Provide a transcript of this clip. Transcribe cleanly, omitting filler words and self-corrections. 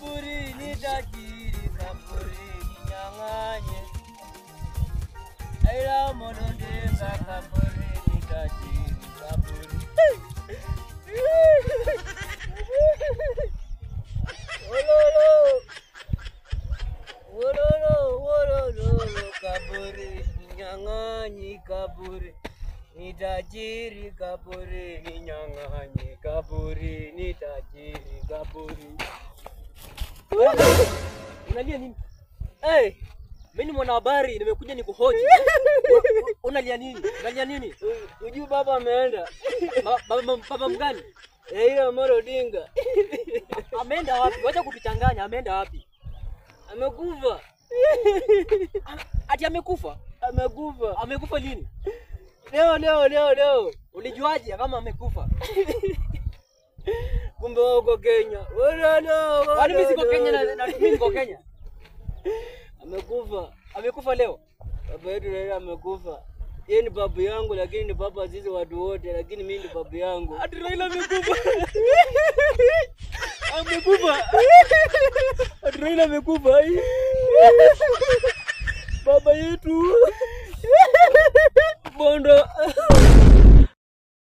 kaburi ni tajiri, kaburi ni nyang'anye. Raila Amolo Odinga, kaburi ni tajiri, kaburi. Wololo, wololo, wololo, kaburi ni nyang'anye, kaburi ni tajiri, kaburi ni nyang'anye, kaburi ni tajiri, kaburi. Unalia nini? Mimi ni mwanahabari, nimekuja nikuhoji. Unalia nini? Unalia nini? Unajua baba ameenda. Baba mgani? Raila Amolo Odinga. Ameenda wapi? Wacha kutuchanganya, ameenda wapi? Amekufa. Ati amekufa? Amekufa. Amekufa lini? Leo. Ulijuaje kama amekufa? Kumbe uko Kenya. Kwani mimi siko Kenya na mimi niko Kenya? Amekufa. Amekufa leo. Baba yetu Raila amekufa. Yeye ni babu yangu lakini ni baba sisi watu wote, lakini mimi ni babu yangu. Ati Raila amekufa. Amekufa. Ati Raila amekufa.